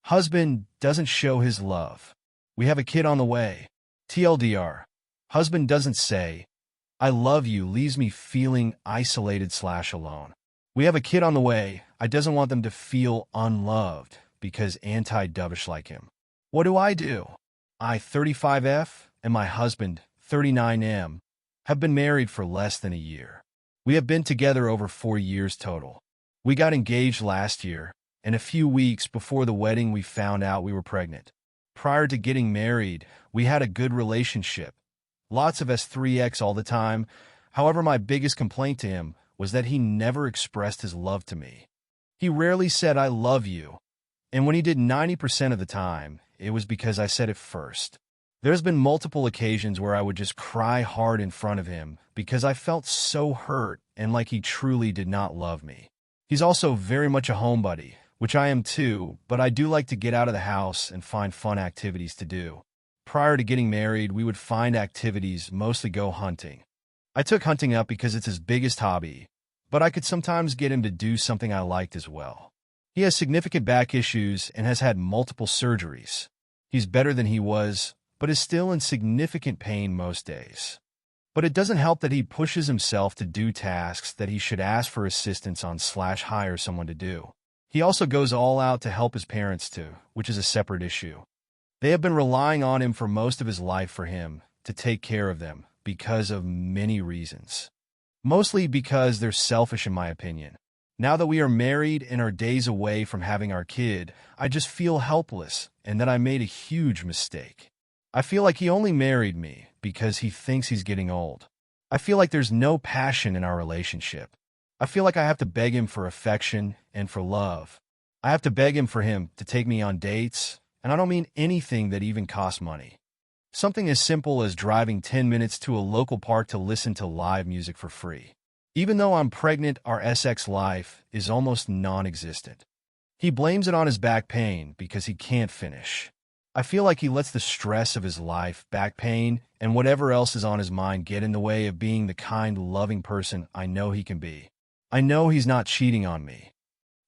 Husband doesn't show his love. We have a kid on the way. TLDR. Husband doesn't say, I love you, leaves me feeling isolated/alone. We have a kid on the way. I doesn't want them to feel unloved because anti-dovish like him. What do? I, 35F, and my husband, 39M, have been married for less than a year. We have been together over 4 years total. We got engaged last year, and a few weeks before the wedding we found out we were pregnant. Prior to getting married, we had a good relationship. Lots of S3X all the time. However, my biggest complaint to him was that he never expressed his love to me. He rarely said, I love you. And when he did 90% of the time, it was because I said it first. There's been multiple occasions where I would just cry hard in front of him because I felt so hurt and like he truly did not love me. He's also very much a homebody, which I am too, but I do like to get out of the house and find fun activities to do. Prior to getting married, we would find activities, mostly go hunting. I took hunting up because it's his biggest hobby, but I could sometimes get him to do something I liked as well. He has significant back issues and has had multiple surgeries. He's better than he was, but is still in significant pain most days. But it doesn't help that he pushes himself to do tasks that he should ask for assistance on/hire someone to do. He also goes all out to help his parents too, which is a separate issue. They have been relying on him for most of his life for him to take care of them because of many reasons. Mostly because they're selfish in my opinion. Now that we are married and are days away from having our kid, I just feel helpless and that I made a huge mistake. I feel like he only married me because he thinks he's getting old. I feel like there's no passion in our relationship. I feel like I have to beg him for affection and for love. I have to beg him for him to take me on dates, and I don't mean anything that even costs money. Something as simple as driving 10 minutes to a local park to listen to live music for free. Even though I'm pregnant, our SX life is almost non-existent. He blames it on his back pain because he can't finish. I feel like he lets the stress of his life, back pain, and whatever else is on his mind get in the way of being the kind, loving person I know he can be. I know he's not cheating on me.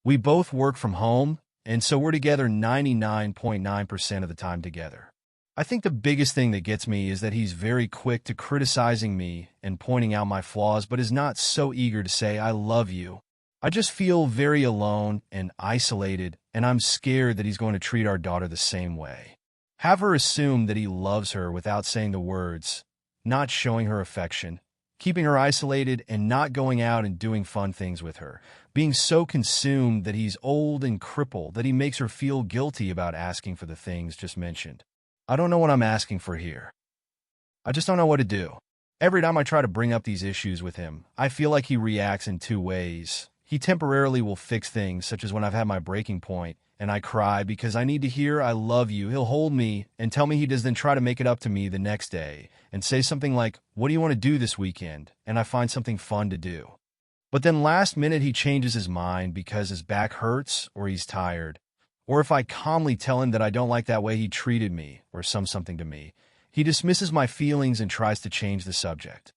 We both work from home, and so we're together 99.9% of the time together. I think the biggest thing that gets me is that he's very quick to criticizing me and pointing out my flaws, but is not so eager to say, I love you. I just feel very alone and isolated, and I'm scared that he's going to treat our daughter the same way. Have her assume that he loves her without saying the words, not showing her affection, keeping her isolated and not going out and doing fun things with her, being so consumed that he's old and crippled that he makes her feel guilty about asking for the things just mentioned. I don't know what I'm asking for here. I just don't know what to do. Every time I try to bring up these issues with him, I feel like he reacts in two ways. He temporarily will fix things, such as when I've had my breaking point, and I cry because I need to hear I love you. He'll hold me and tell me he does, then try to make it up to me the next day and say something like, what do you want to do this weekend? And I find something fun to do. But then last minute he changes his mind because his back hurts or he's tired. Or if I calmly tell him that I don't like that way he treated me or something to me, he dismisses my feelings and tries to change the subject.